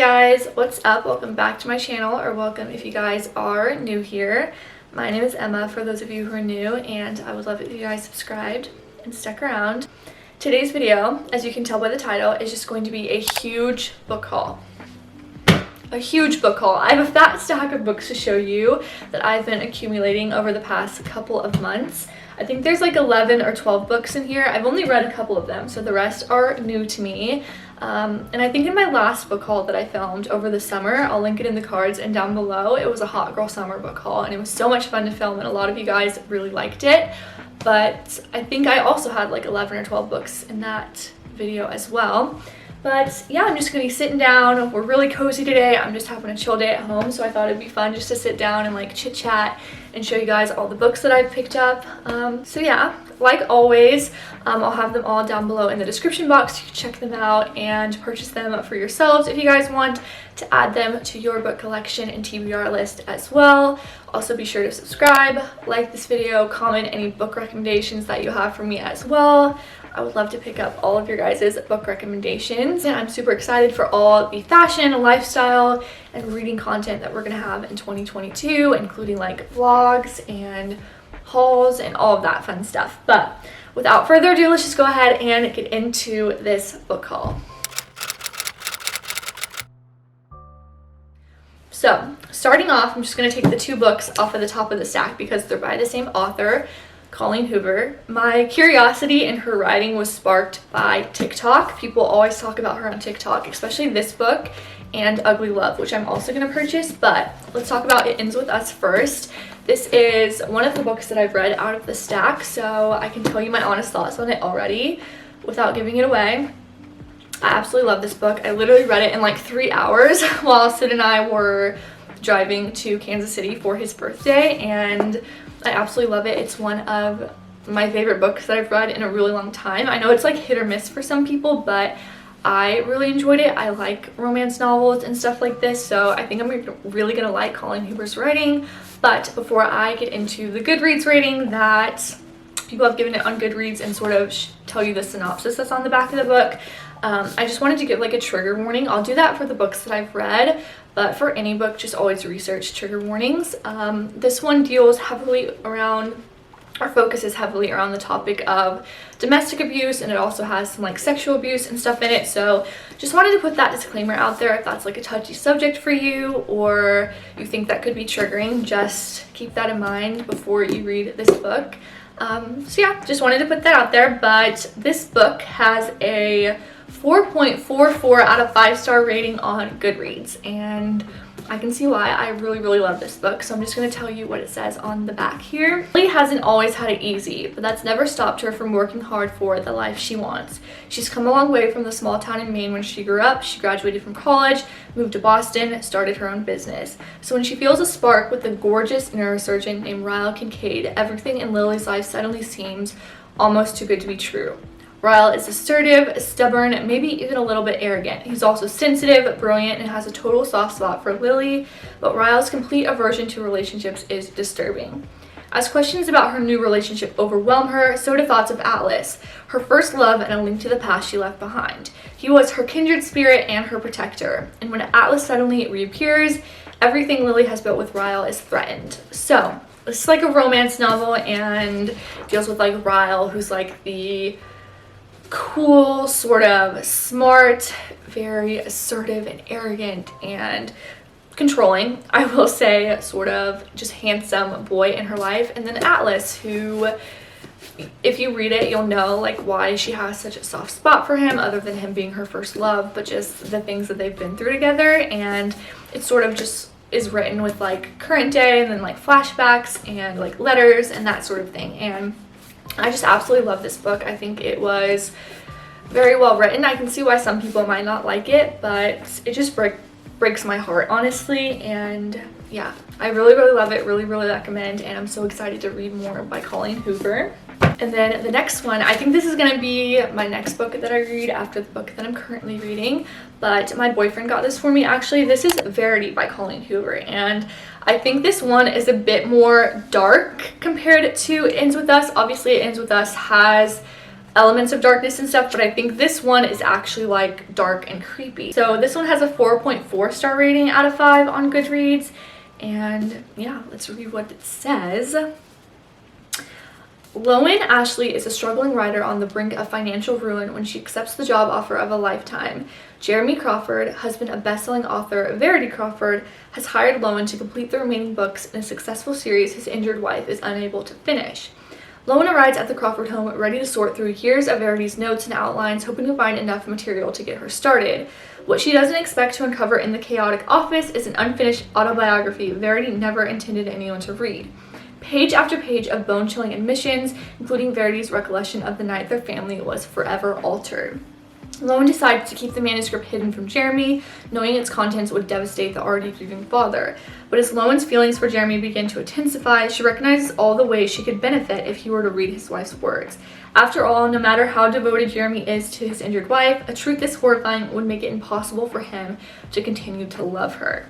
guys, what's up? Welcome back to my channel, or welcome if you guys are new here. My name is Emma for those of you who are new, and I would love it if you guys subscribed and stuck around. Today's video, as you can tell by the title, is just going to be a huge book haul. A huge book haul. I have a fat stack of books to show you that I've been accumulating over the past couple of months. I think there's like 11 or 12 books in here. I've only read a couple of them, so the rest are new to me. And I think in my last book haul that I filmed over the summer, I'll link it in the cards and down below, it was a hot girl summer book haul, and it was so much fun to film, and a lot of you guys really liked it. But I think I also had like 11 or 12 books in that video as well. But yeah, I'm just gonna be sitting down. We're really cozy today. I'm just having a chill day at home, so I thought it'd be fun just to sit down and like chit chat and show you guys all the books that I've picked up. So yeah, like always, I'll have them all down below in the description box. You can check them out and purchase them for yourselves if you guys want to add them to your book collection and TBR list as well. Also be sure to subscribe, like this video, comment any book recommendations that you have for me as well. I would love to pick up all of your guys' book recommendations, and I'm super excited for all the fashion, lifestyle, and reading content that we're gonna have in 2022, including like vlogs and hauls and all of that fun stuff. But without further ado, let's just go ahead and get into this book haul. So starting off, I'm just gonna take the two books off of the top of the stack because they're by the same author, Colleen Hoover. My curiosity in her writing was sparked by TikTok. People always talk about her on TikTok, especially this book and Ugly Love, which I'm also going to purchase. But let's talk about It Ends With Us first. This is one of the books that I've read out of the stack, so I can tell you my honest thoughts on it already without giving it away. I absolutely love this book. I literally read it in like 3 hours while Sid and I were driving to Kansas City for his birthday, and I absolutely love it. It's one of my favorite books that I've read in a really long time. I know it's like hit or miss for some people, but I really enjoyed it. I like romance novels and stuff like this, so I think I'm really gonna like Colleen Hoover's writing. But before I get into the Goodreads rating that people have given it on Goodreads and sort of tell you the synopsis that's on the back of the book, I just wanted to give like a trigger warning. I'll do that for the books that I've read, but for any book, just always research trigger warnings. This one deals heavily around, or focuses heavily around the topic of domestic abuse, and it also has some like sexual abuse and stuff in it. So just wanted to put that disclaimer out there. If that's like a touchy subject for you, or you think that could be triggering, just keep that in mind before you read this book. So yeah, just wanted to put that out there. But this book has a 4.44 out of 5-star rating on Goodreads, and I can see why. I really love this book, so I'm just going to tell you what it says on the back here. Lily hasn't always had it easy, but that's never stopped her from working hard for the life she wants. She's come a long way from the small town in Maine when she grew up. She graduated from college, moved to Boston, started her own business. So when she feels a spark with a gorgeous neurosurgeon named Ryle Kincaid, everything in Lily's life suddenly seems almost too good to be true. Ryle is assertive, stubborn, maybe even a little bit arrogant. He's also sensitive, brilliant, and has a total soft spot for Lily, but Ryle's complete aversion to relationships is disturbing. As questions about her new relationship overwhelm her, so do thoughts of Atlas, her first love and a link to the past she left behind. He was her kindred spirit and her protector, and when Atlas suddenly reappears, everything Lily has built with Ryle is threatened. So, this is like a romance novel and deals with like Ryle, who's like the cool, sort of smart, very assertive and arrogant and controlling, I will say, sort of just handsome boy in her life. And then Atlas, who, if you read it, you'll know like why she has such a soft spot for him, other than him being her first love, but just the things that they've been through together. And it sort of just is written with like current day and then like flashbacks and like letters and that sort of thing. And I just absolutely love this book. I think it was very well written. I can see why some people might not like it, but it just breaks my heart, honestly. And yeah, I really love it. Really recommend, and I'm so excited to read more by Colleen Hoover. And then the next one, I think this is gonna be my next book that I read after the book that I'm currently reading, but my boyfriend got this for me. Actually, this is Verity by Colleen Hoover, and I think this one is a bit more dark compared to It Ends With Us. Obviously, It Ends With Us has elements of darkness and stuff, but I think this one is actually like dark and creepy. So this one has a 4.4 star rating out of 5 on Goodreads. And yeah, let's read what it says. Lowen Ashley is a struggling writer on the brink of financial ruin when she accepts the job offer of a lifetime. Jeremy Crawford, husband of best-selling author Verity Crawford, has hired Lowen to complete the remaining books in a successful series his injured wife is unable to finish. Lowen arrives at the Crawford home ready to sort through years of Verity's notes and outlines, hoping to find enough material to get her started. What she doesn't expect to uncover in the chaotic office is an unfinished autobiography Verity never intended anyone to read. Page after page of bone-chilling admissions, including Verity's recollection of the night their family was forever altered. Lowen decides to keep the manuscript hidden from Jeremy, knowing its contents would devastate the already grieving father. But as Lowen's feelings for Jeremy begin to intensify, she recognizes all the ways she could benefit if he were to read his wife's words. After all, no matter how devoted Jeremy is to his injured wife, a truth this horrifying would make it impossible for him to continue to love her.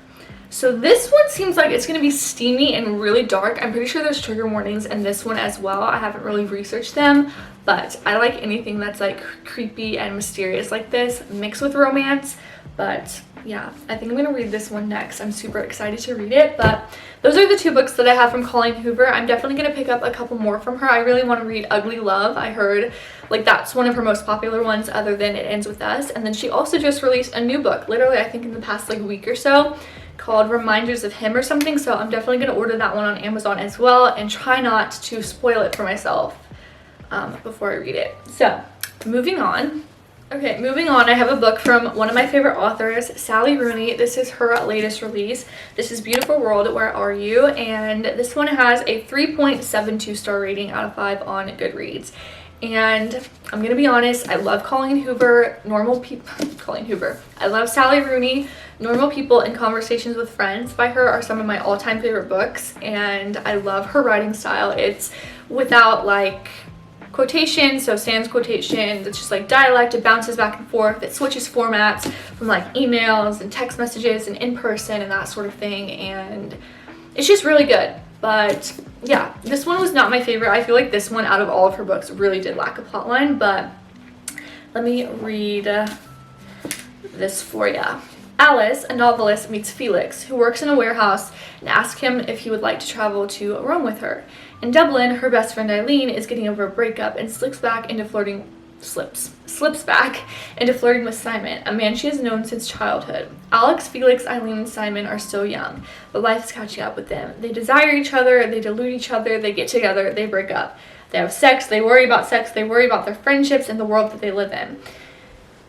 So this one seems like it's going to be steamy and really dark. I'm pretty sure there's trigger warnings in this one as well. I haven't really researched them, but I like anything that's like creepy and mysterious like this, mixed with romance. But yeah, I think I'm going to read this one next. I'm super excited to read it, but those are the 2 books that I have from Colleen Hoover. I'm definitely going to pick up a couple more from her. I really want to read Ugly Love. I heard like that's one of her most popular ones other than It Ends With Us. And then she also just released a new book, literally I think in the past like week or so, called Reminders of Him or something. So I'm definitely going to order that one on Amazon as well and try not to spoil it for myself before I read it. So moving on. Okay, moving on, I have a book from one of my favorite authors, Sally Rooney. This is her latest release. This is Beautiful World, Where Are You? And this one has a 3.72 star rating out of 5 on Goodreads. And I'm gonna be honest, I love Colleen Hoover, Colleen Hoover. I love Sally Rooney. Normal People and Conversations with Friends by her are some of my all-time favorite books, and I love her writing style. It's without like quotations, so sans quotation. It's just like dialect. It bounces back and forth. It switches formats from like emails and text messages and in person and that sort of thing, and it's just really good. But yeah, this one was not my favorite. I feel like this one out of all of her books really did lack a plotline, but let me read this for ya. Alice, a novelist, meets Felix, who works in a warehouse, and asks him if he would like to travel to Rome with her. In Dublin, her best friend Eileen is getting over a breakup and slips back into flirting with Simon, a man she has known since childhood. Alex, Felix, Eileen, and Simon are still young, but life is catching up with them. They desire each other, they delude each other, they get together, they break up. They have sex, they worry about their friendships and the world that they live in.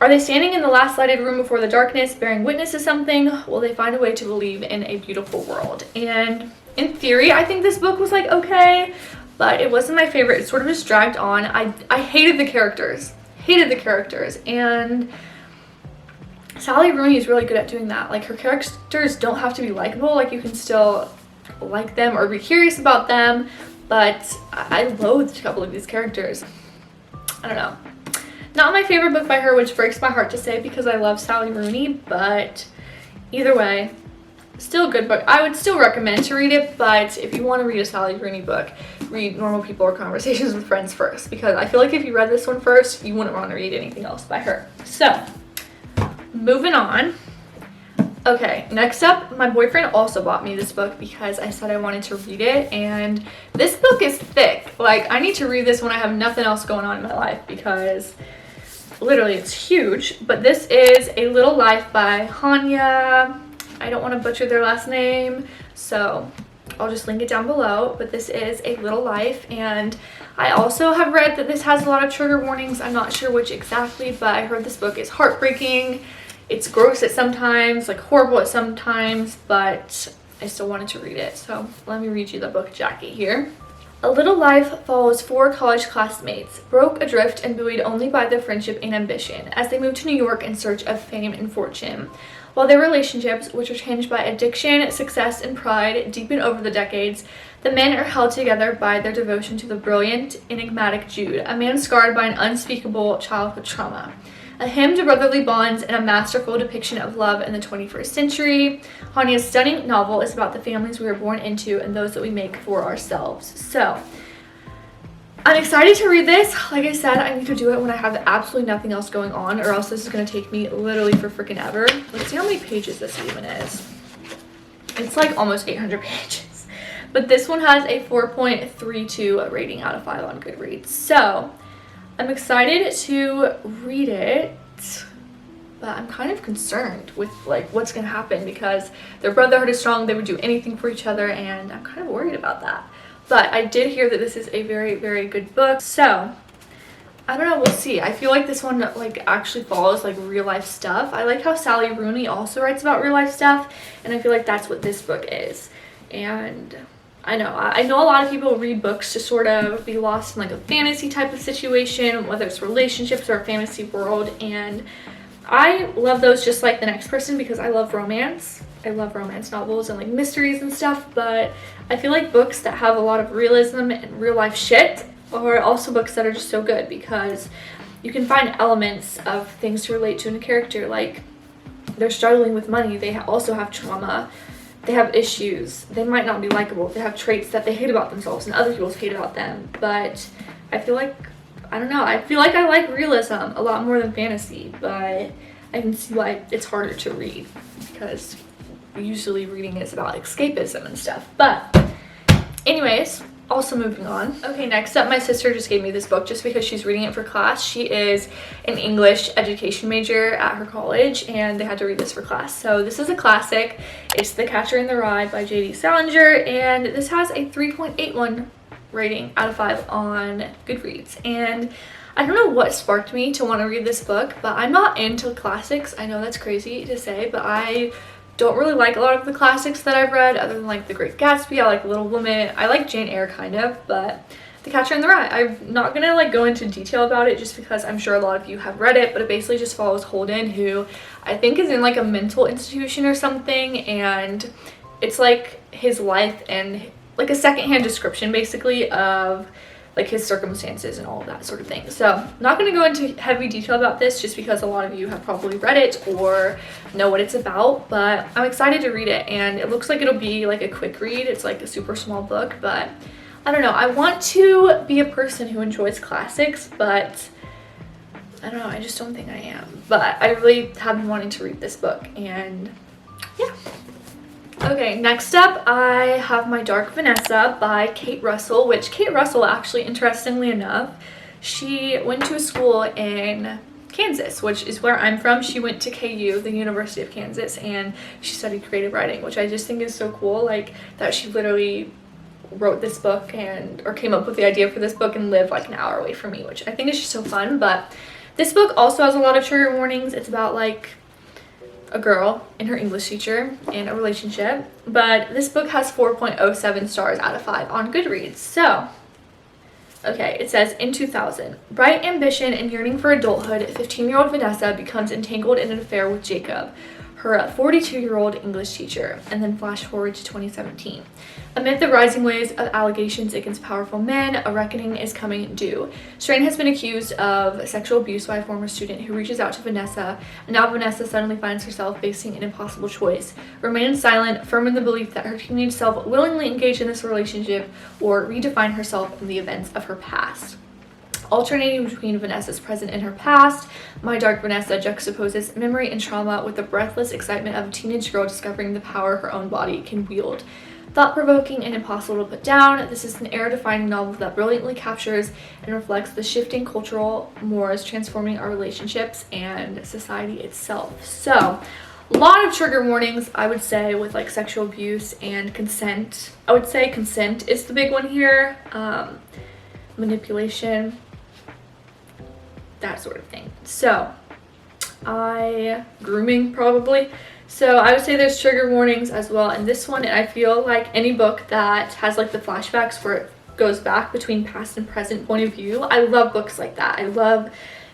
Are they standing in the last lighted room before the darkness, bearing witness to something? Will they find a way to believe in a beautiful world? And in theory, I think this book was like okay, but it wasn't my favorite. It sort of just dragged on. I hated the characters. And Sally Rooney is really good at doing that. Like, her characters don't have to be likable. Like, you can still like them or be curious about them, but I loathed a couple of these characters. I don't know. Not my favorite book by her, which breaks my heart to say because I love Sally Rooney, but either way, still a good book. I would still recommend to read it, but if you want to read a Sally Rooney book, read Normal People or Conversations with Friends first, because I feel like if you read this one first, you wouldn't want to read anything else by her. So, moving on. Okay, next up, my boyfriend also bought me this book because I said I wanted to read it, and this book is thick. Like, I need to read this when I have nothing else going on in my life because literally it's huge. But this is A Little Life by Hanya. I don't want to butcher their last name, so I'll just link it down below. But this is A Little Life, and I also have read that this has a lot of trigger warnings. I'm not sure which exactly, but I heard this book is heartbreaking. It's gross at sometimes, like horrible at sometimes, but I still wanted to read it. So let me read you the book jacket here. A Little Life follows 4 college classmates, broke, adrift, and buoyed only by their friendship and ambition, as they move to New York in search of fame and fortune. While their relationships, which are tinged by addiction, success, and pride, deepen over the decades, the men are held together by their devotion to the brilliant, enigmatic Jude, a man scarred by an unspeakable childhood trauma. A hymn to brotherly bonds and a masterful depiction of love in the 21st century. Hanya's stunning novel is about the families we are born into and those that we make for ourselves. So, I'm excited to read this. Like I said, I need to do it when I have absolutely nothing else going on, or else this is going to take me literally for freaking ever. Let's see how many pages this even is. It's like almost 800 pages. But this one has a 4.32 rating out of 5 on Goodreads. So I'm excited to read it, but I'm kind of concerned with like what's going to happen because their brotherhood is strong. They would do anything for each other, and I'm kind of worried about that. But I did hear that this is a very, very good book. So I don't know, we'll see. I feel like this one like actually follows like real life stuff. I like how Sally Rooney also writes about real life stuff, and I feel like that's what this book is. And I know a lot of people read books to sort of be lost in like a fantasy type of situation, whether it's relationships or a fantasy world, and I love those just like the next person because I love romance. I love romance novels and like mysteries and stuff, but I feel like books that have a lot of realism and real life shit are also books that are just so good because you can find elements of things to relate to in a character. Like they're struggling with money, they also have trauma, they have issues, they might not be likable, they have traits that they hate about themselves and other people hate about them. But I feel like, I don't know, I feel like I like realism a lot more than fantasy, but I can see why it's harder to read because usually reading is about escapism and stuff. But anyways, also moving on. Okay, next up, my sister just gave me this book just because she's reading it for class. She is an English education major at her college, and they had to read this for class. So this is a classic. It's The Catcher in the Rye by J.D. Salinger, and this has a 3.81 rating out of 5 on Goodreads. And I don't know what sparked me to want to read this book, but I'm not into classics. I know that's crazy to say, but I don't really like a lot of the classics that I've read other than like The Great Gatsby. I like Little Women. I like Jane Eyre kind of, but The Catcher in the Rye, I'm not gonna like go into detail about it just because I'm sure a lot of you have read it, but it basically just follows Holden, who I think is in like a mental institution or something, and it's like his life and like a secondhand description basically of like his circumstances and all of that sort of thing. So I'm not going to go into heavy detail about this just because a lot of you have probably read it or know what it's about, but I'm excited to read it, and it looks like it'll be like a quick read. It's like a super small book, but I don't know. I want to be a person who enjoys classics, but I don't know. I just don't think I am. But I really have been wanting to read this book, and yeah. Okay, next up I have My Dark Vanessa by Kate Russell, which Kate Russell actually, interestingly enough, she went to a school in Kansas, which is where I'm from. She went to KU, the University of Kansas, and she studied creative writing, which I just think is so cool, like that she literally wrote this book or came up with the idea for this book and lived like an hour away from me, which I think is just so fun. But this book also has a lot of trigger warnings. It's about like a girl and her English teacher in a relationship, but this book has 4.07 stars out of 5 on Goodreads. So okay, it says, in 2000, bright ambition and yearning for adulthood, 15-year-old Vanessa becomes entangled in an affair with Jacob, her 42-year-old English teacher. And then flash forward to 2017. Amid the rising waves of allegations against powerful men, a reckoning is coming due. Strain has been accused of sexual abuse by a former student who reaches out to Vanessa, and now Vanessa suddenly finds herself facing an impossible choice: remain silent, firm in the belief that her teenage self willingly engaged in this relationship, or redefine herself in the events of her past. Alternating between Vanessa's present and her past, My Dark Vanessa juxtaposes memory and trauma with the breathless excitement of a teenage girl discovering the power her own body can wield. Thought-provoking and impossible to put down, this is an era-defining novel that brilliantly captures and reflects the shifting cultural mores transforming our relationships and society itself. So, a lot of trigger warnings, I would say, with like sexual abuse and consent. I would say consent is the big one here. Manipulation, that sort of thing. So, grooming probably. So I would say there's trigger warnings as well in this one, and I feel like any book that has like the flashbacks where it goes back between past and present point of view, I love books like that. I love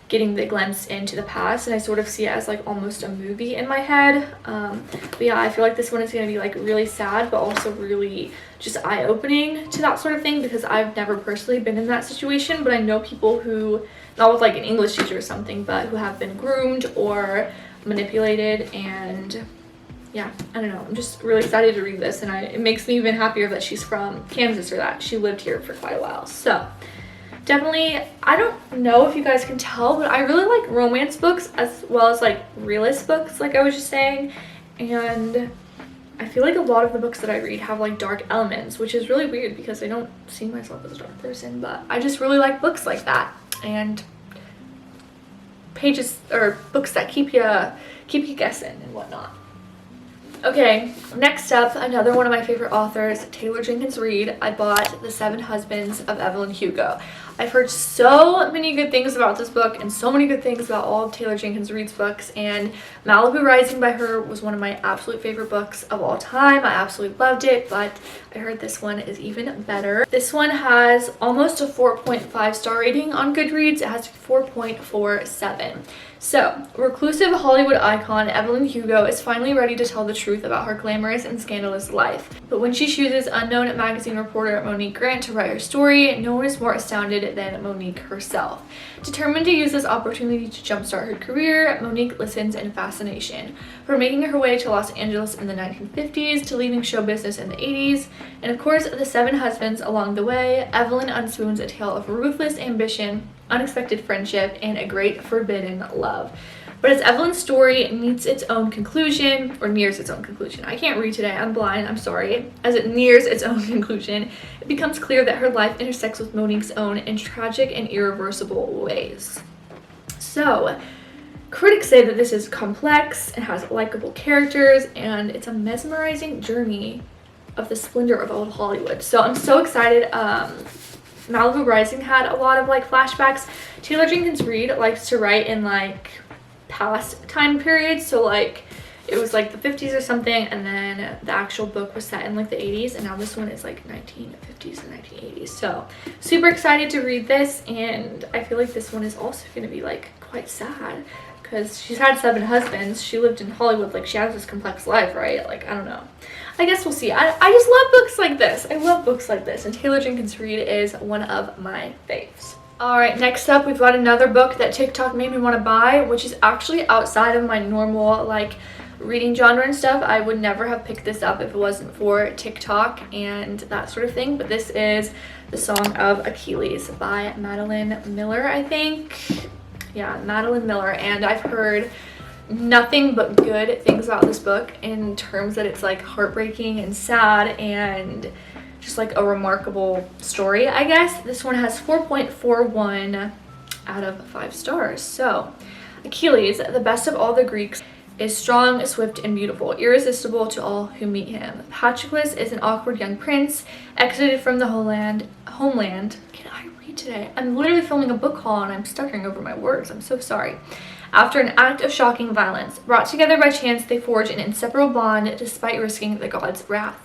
getting the glimpse into the past, and I sort of see it as like almost a movie in my head. But yeah, I feel like this one is going to be like really sad, but also really just eye-opening to that sort of thing, because I've never personally been in that situation, but I know people who, not with like an English teacher or something, but who have been groomed or manipulated. And yeah, I don't know, I'm just really excited to read this, and it makes me even happier that she's from Kansas, or that she lived here for quite a while. So Definitely, I don't know if you guys can tell, but I really like romance books as well as like realist books, like I was just saying. And I feel like a lot of the books that I read have like dark elements, which is really weird because I don't see myself as a dark person, but I just really like books like that, and pages or books that keep you guessing and whatnot. Okay, next up, another one of my favorite authors, Taylor Jenkins Reid. I bought The Seven Husbands of Evelyn Hugo. I've heard so many good things about this book and so many good things about all of Taylor Jenkins Reid's books, and Malibu Rising by her was one of my absolute favorite books of all time. I absolutely loved it, but I heard this one is even better. This one has almost a 4.5 star rating on Goodreads. It has 4.47. So, reclusive Hollywood icon Evelyn Hugo is finally ready to tell the truth about her glamorous and scandalous life. But when she chooses unknown magazine reporter Monique Grant to write her story, no one is more astounded than Monique herself. Determined to use this opportunity to jumpstart her career, Monique listens in fascination. From making her way to Los Angeles in the 1950s to leaving show business in the 80s, and of course the seven husbands along the way, Evelyn unspoons a tale of ruthless ambition, unexpected friendship, and a great forbidden love. But as Evelyn's story needs its own conclusion, or nears its own conclusion, I can't read today, I'm blind, I'm sorry. As it nears its own conclusion, it becomes clear that her life intersects with Monique's own in tragic and irreversible ways. So, critics say that this is complex, it has likable characters, and it's a mesmerizing journey of the splendor of old Hollywood. So I'm so excited. Malibu Rising had a lot of like flashbacks. Taylor Jenkins Reid likes to write in like past time periods, so like it was like the 50s or something, and then the actual book was set in like the 80s, and now this one is like 1950s and 1980s. So super excited to read this, and I feel like this one is also going to be like quite sad because she's had 7 husbands. She lived in Hollywood, like she has this complex life, right? Like I don't know, I guess we'll see. I just love books like this. I love books like this, and Taylor Jenkins Reid is one of my faves. Alright, next up we've got another book that TikTok made me want to buy, which is actually outside of my normal like reading genre and stuff. I would never have picked this up if it wasn't for TikTok and that sort of thing, but this is The Song of Achilles by Madeline Miller, I think. Yeah, Madeline Miller, and I've heard nothing but good things about this book in terms that it's like heartbreaking and sad and just like a remarkable story, I guess. This one has 4.41 out of 5 stars. So, Achilles, the best of all the Greeks, is strong, swift, and beautiful, irresistible to all who meet him. Patroclus is an awkward young prince, exited from the homeland. Can I read today? I'm literally filming a book haul and I'm stuttering over my words. I'm so sorry. After an act of shocking violence, brought together by chance, they forge an inseparable bond despite risking the god's wrath.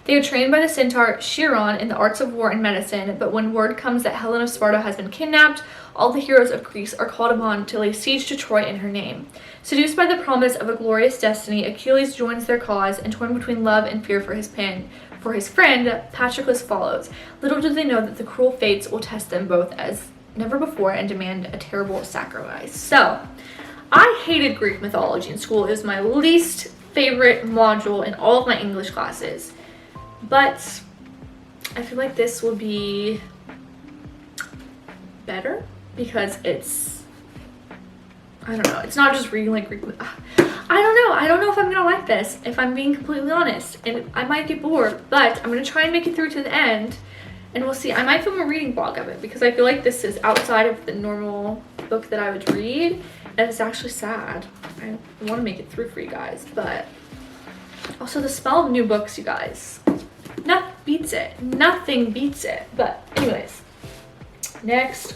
They are trained by the centaur Chiron in the arts of war and medicine, but when word comes that Helen of Sparta has been kidnapped, all the heroes of Greece are called upon to lay siege to Troy in her name. Seduced by the promise of a glorious destiny, Achilles joins their cause, and torn between love and fear for his friend, Patroclus follows. Little do they know that the cruel fates will test them both as never before and demand a terrible sacrifice. So, I hated Greek mythology in school. It was my least favorite module in all of my English classes. But I feel like this will be better because it's, I don't know, it's not just reading like Greek. I don't know if I'm gonna like this, if I'm being completely honest, and I might get bored, but I'm gonna try and make it through to the end, and we'll see. I might film a reading vlog of it because I feel like this is outside of the normal book that I would read, and it's actually sad. I want to make it through for you guys, but also the smell of new books, you guys. Nothing beats it. Nothing beats it. But anyways, next,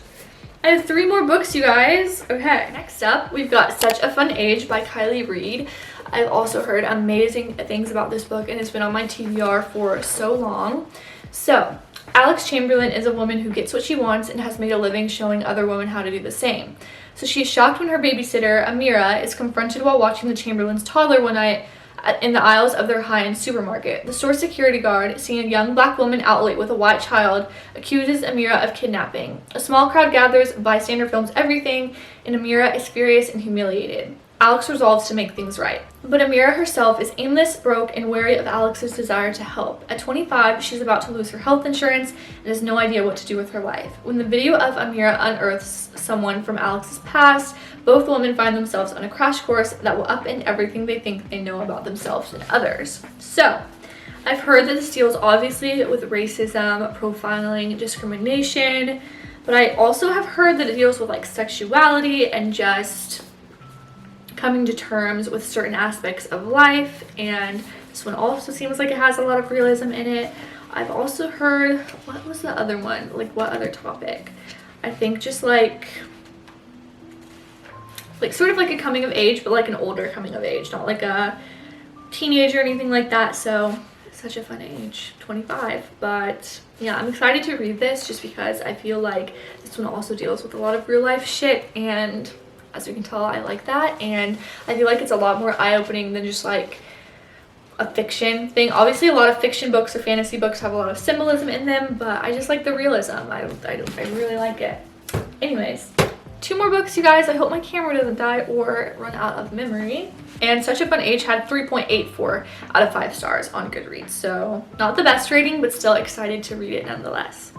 I have 3 more books, you guys. Okay, next up, we've got Such a Fun Age by Kylie Reed. I've also heard amazing things about this book, and it's been on my TBR for so long. So, Alex Chamberlain is a woman who gets what she wants and has made a living showing other women how to do the same. So she is shocked when her babysitter, Amira, is confronted while watching the Chamberlain's toddler one night in the aisles of their high-end supermarket. The store security guard, seeing a young black woman out late with a white child, accuses Amira of kidnapping. A small crowd gathers, bystander films everything, and Amira is furious and humiliated. Alex resolves to make things right. But Amira herself is aimless, broke, and wary of Alex's desire to help. At 25, she's about to lose her health insurance and has no idea what to do with her life. When the video of Amira unearths someone from Alex's past, both women find themselves on a crash course that will upend everything they think they know about themselves and others. So, I've heard that this deals obviously with racism, profiling, discrimination, but I also have heard that it deals with like sexuality and just coming to terms with certain aspects of life, and this one also seems like it has a lot of realism in it. I've also heard, what was the other one? Like what other topic? I think just like sort of like a coming of age, but like an older coming of age, not like a teenager or anything like that. So such a fun age, 25. But yeah, I'm excited to read this just because I feel like this one also deals with a lot of real life shit, and as you can tell, I like that, and I feel like it's a lot more eye-opening than just like a fiction thing. Obviously a lot of fiction books or fantasy books have a lot of symbolism in them, but I just like the realism. I really like it. Anyways, 2 more books, you guys. I hope my camera doesn't die or run out of memory. And Such a Fun Age had 3.84 out of 5 stars on Goodreads, so not the best rating, but still excited to read it nonetheless.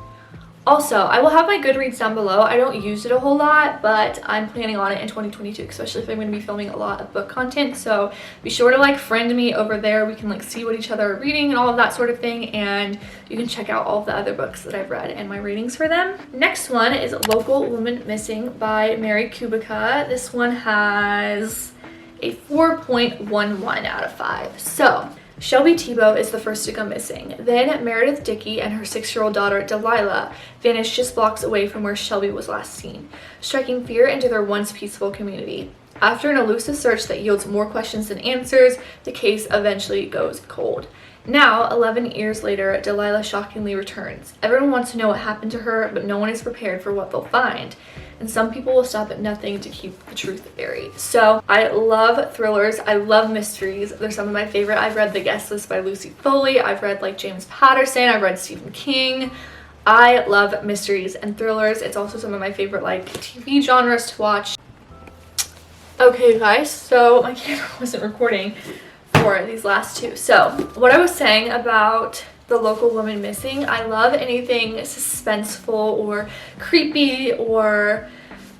Also, I will have my Goodreads down below. I don't use it a whole lot, but I'm planning on it in 2022, especially if I'm going to be filming a lot of book content. So be sure to like friend me over there. We can like see what each other are reading and all of that sort of thing. And you can check out all of the other books that I've read and my ratings for them. Next one is Local Woman Missing by Mary Kubica. This one has a 4.11 out of 5. So Shelby Tebow is the first to go missing. Then Meredith Dickey and her 6-year-old daughter Delilah vanish just blocks away from where Shelby was last seen, striking fear into their once peaceful community. After an elusive search that yields more questions than answers, the case eventually goes cold. Now, 11 years later, Delilah shockingly returns. Everyone wants to know what happened to her, but no one is prepared for what they'll find. And some people will stop at nothing to keep the truth buried. So I love thrillers. I love mysteries. They're some of my favorite. I've read The Guest List by Lucy Foley. I've read like James Patterson. I've read Stephen King. I love mysteries and thrillers. It's also some of my favorite like TV genres to watch. Okay guys, so my camera wasn't recording for these last 2. So what I was saying about The Local Woman Missing, I love anything suspenseful or creepy or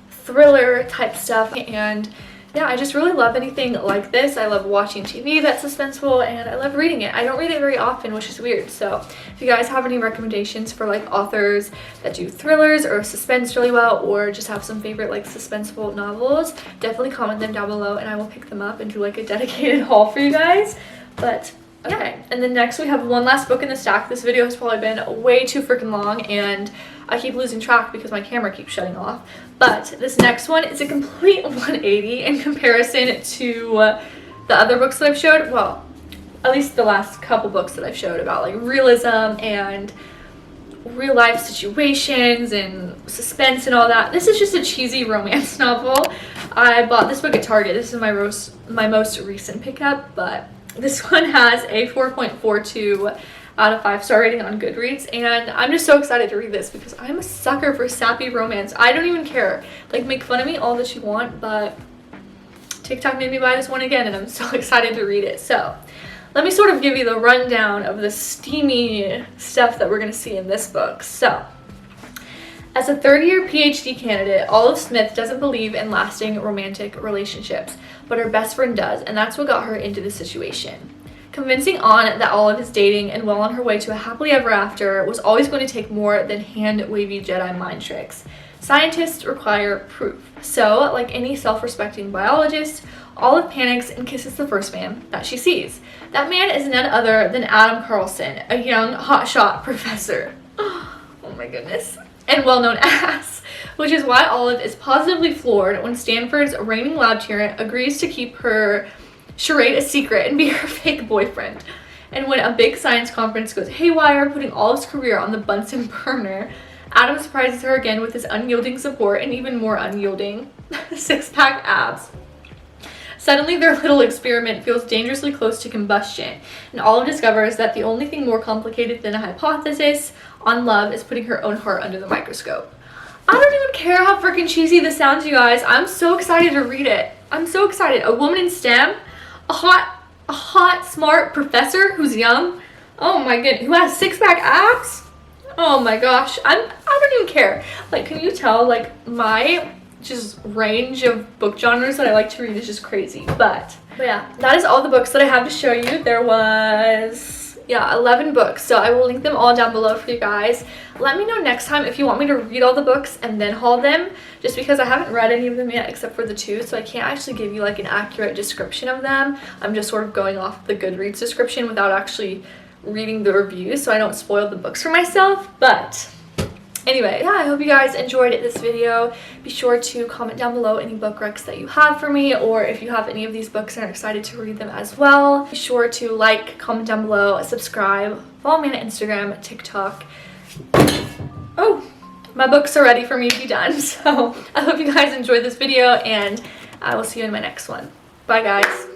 thriller type stuff, and yeah, I just really love anything like this. I love watching TV that's suspenseful, and I love reading it. I don't read it very often, which is weird. So if you guys have any recommendations for like authors that do thrillers or suspense really well, or just have some favorite like suspenseful novels, definitely comment them down below and I will pick them up and do like a dedicated haul for you guys. But okay, and then next we have one last book in the stack. This video has probably been way too freaking long, and I keep losing track because my camera keeps shutting off. But this next one is a complete 180 in comparison to the other books that I've showed. Well, at least the last couple books that I've showed about like realism and real life situations and suspense and all that. This is just a cheesy romance novel. I bought this book at Target. This is my most recent pickup, but this one has a 4.42 out of 5-star rating on Goodreads, and I'm just so excited to read this because I'm a sucker for sappy romance. I don't even care. Like, make fun of me all that you want, but TikTok made me buy this one again, and I'm so excited to read it. So let me sort of give you the rundown of the steamy stuff that we're going to see in this book. So as a third-year PhD candidate, Olive Smith doesn't believe in lasting romantic relationships, but her best friend does, and that's what got her into the situation. Convincing Anne that Olive is dating and well on her way to a happily ever after was always going to take more than hand-wavy Jedi mind tricks. Scientists require proof. So, like any self-respecting biologist, Olive panics and kisses the first man that she sees. That man is none other than Adam Carlson, a young hotshot professor. Oh my goodness. And well-known ass. Which is why Olive is positively floored when Stanford's reigning lab tyrant agrees to keep her charade a secret and be her fake boyfriend. And when a big science conference goes haywire, putting Olive's career on the Bunsen burner, Adam surprises her again with his unyielding support and even more unyielding six-pack abs. Suddenly, their little experiment feels dangerously close to combustion, and Olive discovers that the only thing more complicated than a hypothesis on love is putting her own heart under the microscope. I don't even care how freaking cheesy this sounds, you guys. I'm so excited to read it. I'm so excited. A woman in STEM, a hot, smart professor who's young. Oh my goodness, who has six-pack abs? Oh my gosh, I don't even care. Like, can you tell, like, my just range of book genres that I like to read is just crazy. But yeah, that is all the books that I have to show you. There was, yeah, 11 books, so I will link them all down below for you guys. Let me know next time if you want me to read all the books and then haul them, just because I haven't read any of them yet except for the 2, so I can't actually give you like an accurate description of them. I'm just sort of going off the Goodreads description without actually reading the reviews, so I don't spoil the books for myself. But anyway, yeah, I hope you guys enjoyed this video. Be sure to comment down below any book recs that you have for me, or if you have any of these books and are excited to read them as well. Be sure to like, comment down below, subscribe, follow me on Instagram, TikTok. Oh, my books are ready for me to be done. So I hope you guys enjoyed this video, and I will see you in my next one. Bye, guys.